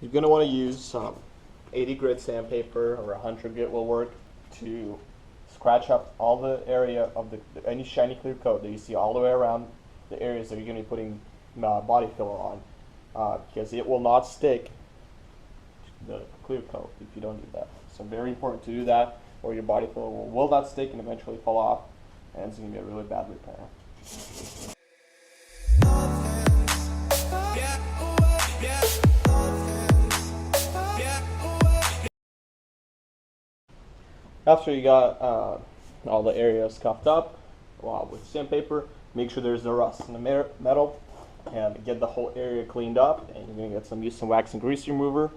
You're going to want to use some 80 grit sandpaper or 100 grit will work to scratch up all the area of any shiny clear coat that you see all the way around the areas that you're going to be putting body filler on, because it will not stick to the clear coat if you don't do that. So very important to do that, or your body filler will not stick and eventually fall off, and it's going to be a really bad repair. After you got all the areas scuffed up with sandpaper, make sure there's no rust in the metal, and get the whole area cleaned up. And you're gonna use some wax and grease remover.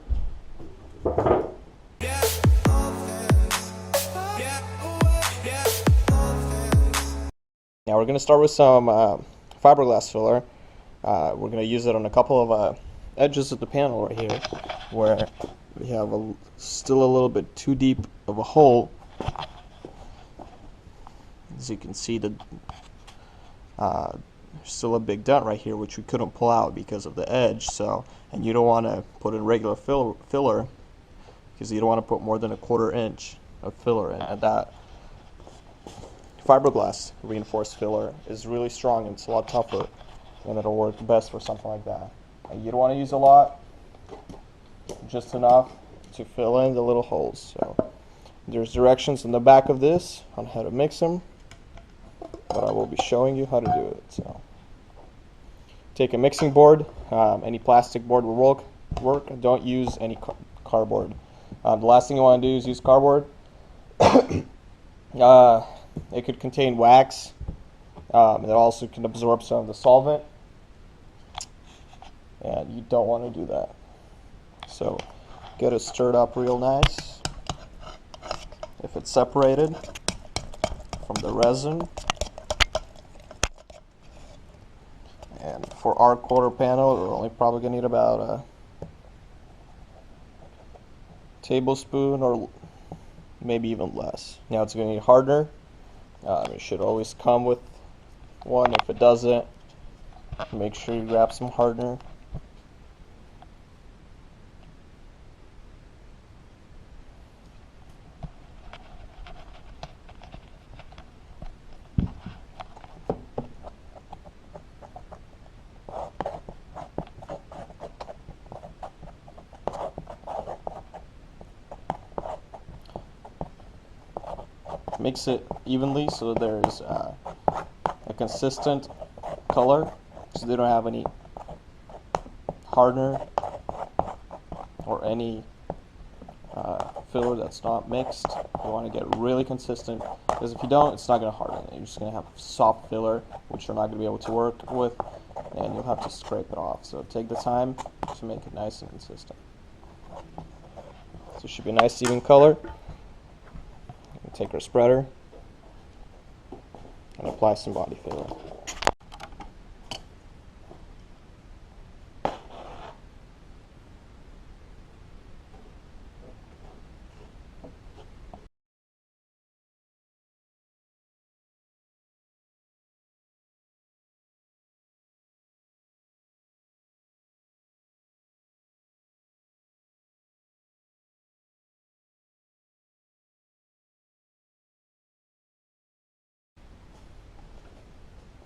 Now we're gonna start with some fiberglass filler. We're gonna use it on a couple of edges of the panel right here, where we have still a little bit too deep of a hole. As you can see, there's still a big dent right here, which we couldn't pull out because of the edge. So, and you don't want to put in regular filler, because you don't want to put more than a 1/4 inch of filler in. And that fiberglass reinforced filler is really strong and it's a lot tougher, and it'll work best for something like that. And you don't want to use a lot, just enough to fill in the little holes. So there's directions in the back of this on how to mix them, but I will be showing you how to do it. So take a mixing board, any plastic board will work. Don't use any cardboard. The last thing you want to do is use cardboard. It could contain wax. It also can absorb some of the solvent, and you don't want to do that. So get it stirred up real nice. If it's separated from the resin. And for our 1/4 panel, we're only probably going to need about a tablespoon or maybe even less. Now it's going to need hardener. It should always come with one. If it doesn't, make sure you grab some hardener. Mix it evenly so there's a consistent color, so they don't have any hardener or any filler that's not mixed. You want to get really consistent, because if you don't, it's not going to harden. You're just going to have soft filler, which you're not going to be able to work with, and you'll have to scrape it off. So take the time to make it nice and consistent. So it should be a nice even color. Take our spreader and apply some body filler.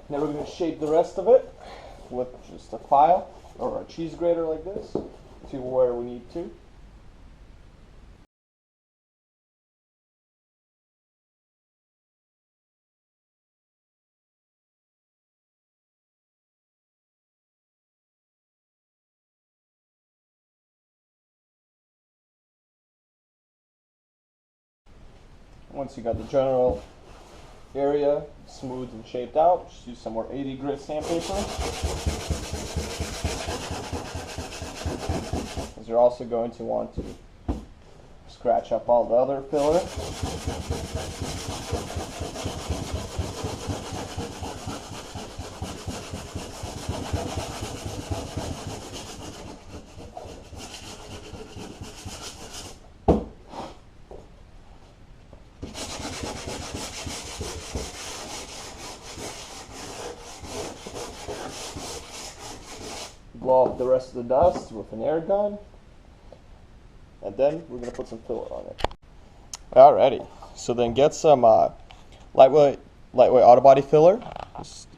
Now we're going to shape the rest of it with just a file or a cheese grater like this to where we need to. Once you got the general area smooth and shaped out, just use some more 80 grit sandpaper. Because you're also going to want to scratch up all the other filler. Blow off the rest of the dust with an air gun. and then we're gonna put some filler on it. Alrighty, so then get some lightweight auto body filler. Just,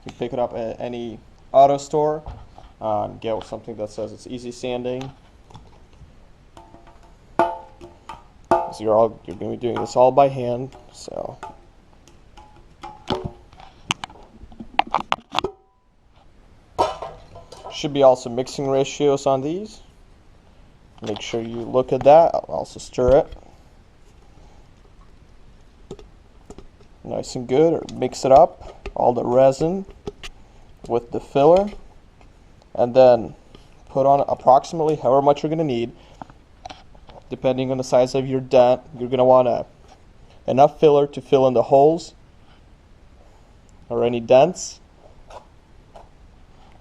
you can pick it up at any auto store. Get something that says it's easy sanding. So you're going to be doing this all by hand. So should be also mixing ratios on these. Make sure you look at that. I'll also stir it. Nice and good, or mix it up, all the resin with the filler, and then put on approximately however much you're going to need. Depending on the size of your dent, you're going to want enough filler to fill in the holes or any dents,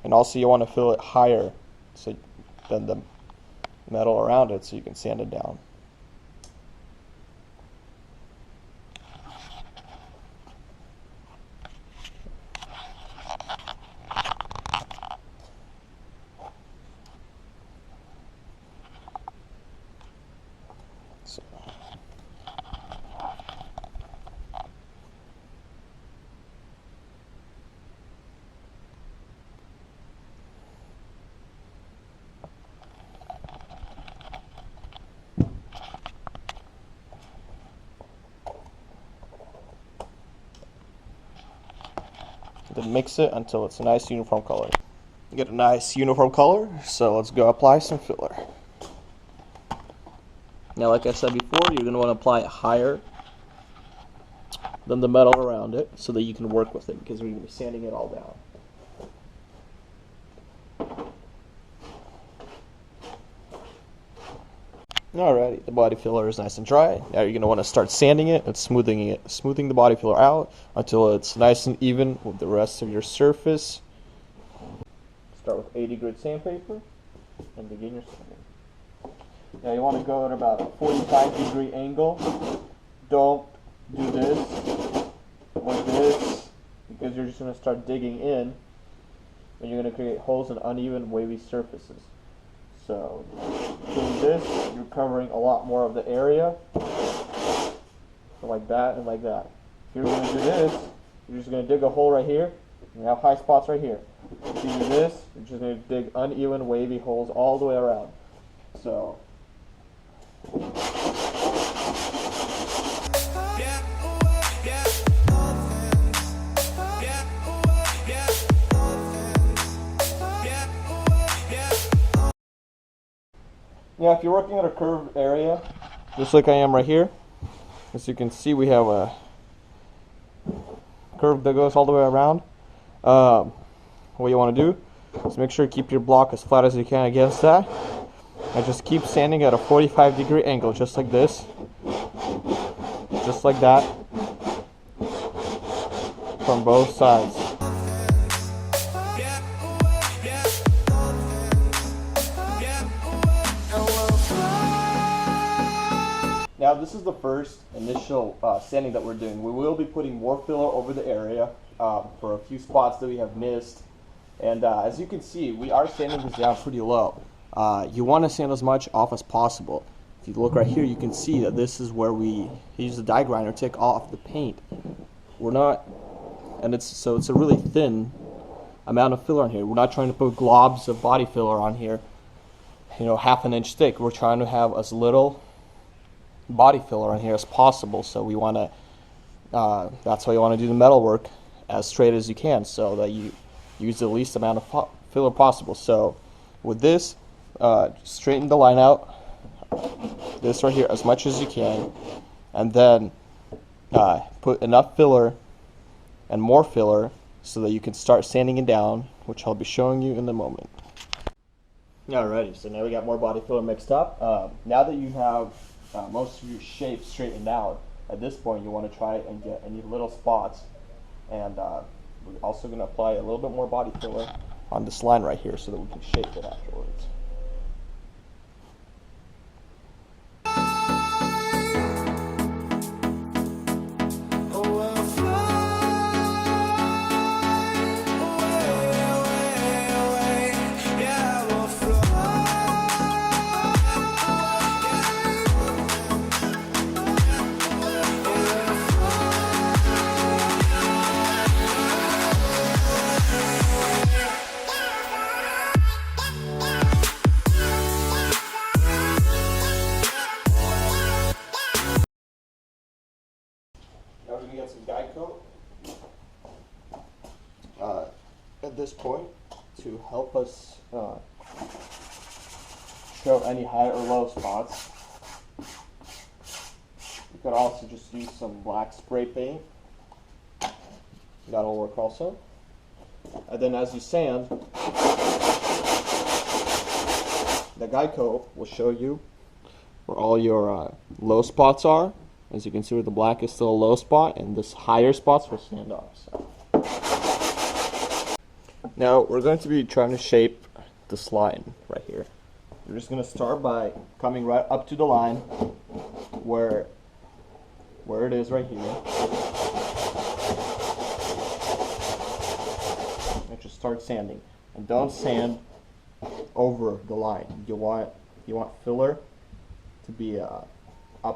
and also you want to fill it higher than the metal around it so you can sand it down. Then mix it until it's a nice uniform color. Get a nice uniform color, so let's go apply some filler. Now, like I said before, you're going to want to apply it higher than the metal around it so that you can work with it, because we're going to be sanding it all down. Alrighty, the body filler is nice and dry. Now you're going to want to start sanding it and smoothing the body filler out until it's nice and even with the rest of your surface. Start with 80 grit sandpaper and begin your sanding. Now you want to go at about a 45-degree angle. Don't do this or this, because you're just going to start digging in and you're going to create holes in uneven, wavy surfaces. So doing this, you're covering a lot more of the area. So like that and like that. If you're going to do this, you're just going to dig a hole right here. You have high spots right here. If you do this, you're just going to dig uneven, wavy holes all the way around. So yeah, if you're working at a curved area, just like I am right here, as you can see, we have a curve that goes all the way around. What you want to do is make sure you keep your block as flat as you can against that, and just keep sanding at a 45-degree angle, just like this, just like that, from both sides. Now this is the first initial sanding that we're doing. We will be putting more filler over the area for a few spots that we have missed. And as you can see, we are sanding this down pretty low. You want to sand as much off as possible. If you look right here, you can see that this is where we use the die grinder to take off the paint. We're not, and it's a really thin amount of filler on here. We're not trying to put globs of body filler on here, you know, half an inch thick. We're trying to have as little body filler on here as possible, so we want to that's why you want to do the metal work as straight as you can, so that you use the least amount of filler possible. So with this, straighten the line out, this right here, as much as you can, and then put enough filler and more filler so that you can start sanding it down, which I'll be showing you in a moment. Alrighty, so now we got more body filler mixed up. Now that you have most of your shapes straightened out, at this point you want to try and get any little spots, and we're also going to apply a little bit more body filler on this line right here so that we can shape it afterwards. this point, to help us show any high or low spots, you could also just use some black spray paint. That'll work also. And then as you sand, the guide coat will show you where all your low spots are. As you can see, where the black is still a low spot, and this higher spots will sand off. So. Now we're going to be trying to shape this line right here. You're just going to start by coming right up to the line where it is right here. And just start sanding, and don't sand over the line. You want filler to be up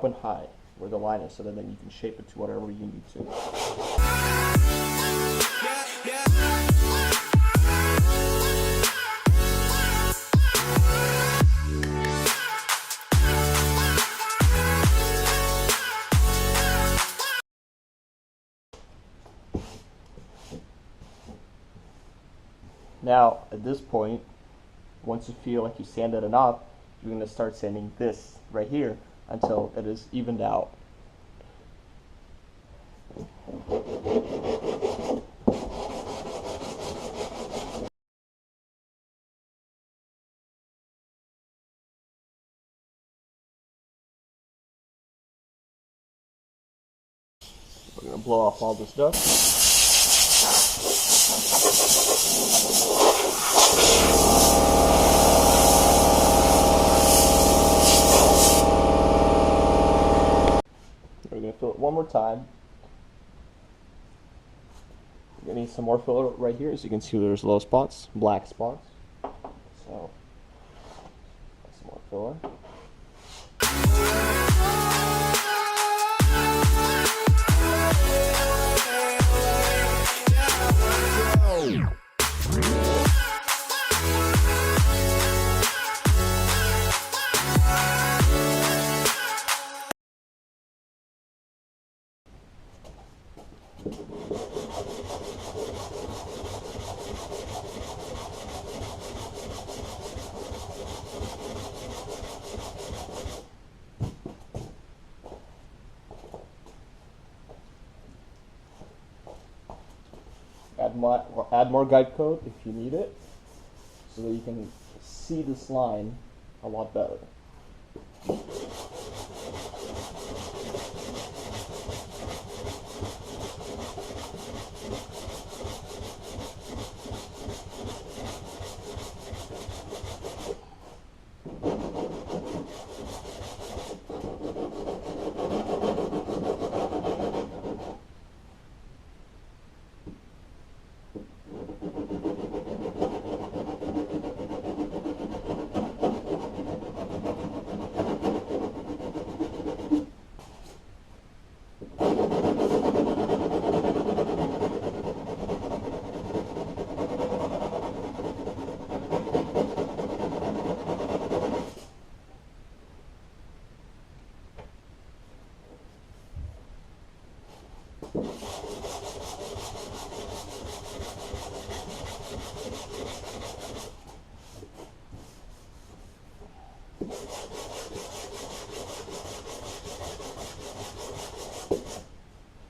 and high where the line is, so that then you can shape it to whatever you need to. Now, at this point, once you feel like you sanded enough, you're going to start sanding this right here until it is evened out. We're going to blow off all this dust. We're going to fill it one more time. We're going to need some more filler right here. As you can see, there's low spots, black spots. So, some more filler. Add more guide coat if you need it, so that you can see this line a lot better.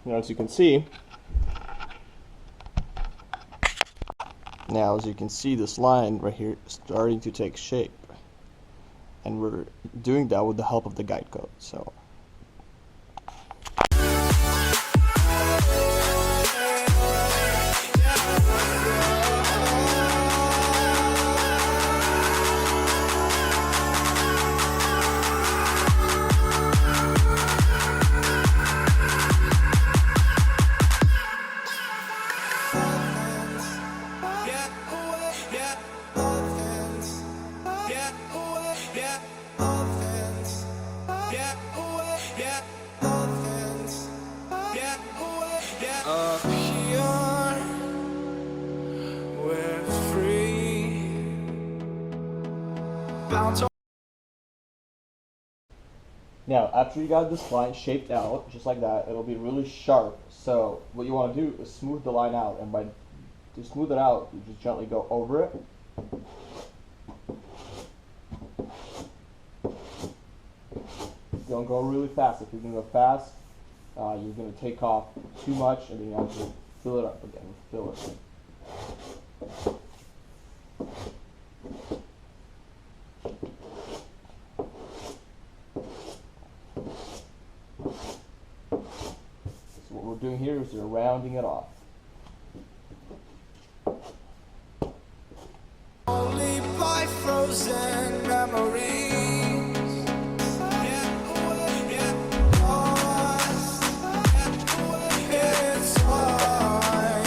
Now, as you can see, this line right here is starting to take shape, and we're doing that with the help of the guide coat. So. Now, after you got this line shaped out, just like that, it'll be really sharp. So what you want to do is smooth the line out, and by To smooth it out, you just gently go over it. Don't go really fast. If you're going to go fast, you're going to take off too much and then you have to fill it up again with filler. So what we're doing here is we're rounding it off. Only by frozen memories. It's hard.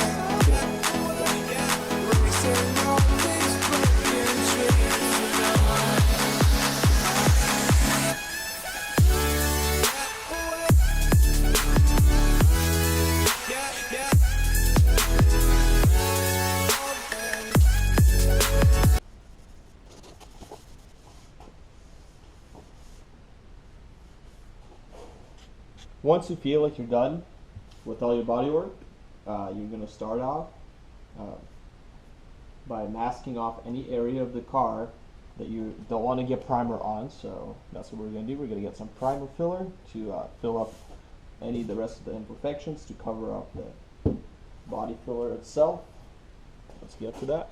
Racing all these broken Once you feel like you're done with all your body work, you're going to start off by masking off any area of the car that you don't want to get primer on. So that's what we're going to do. We're going to get some primer filler to fill up the rest of the imperfections, to cover up the body filler itself. Let's get to that.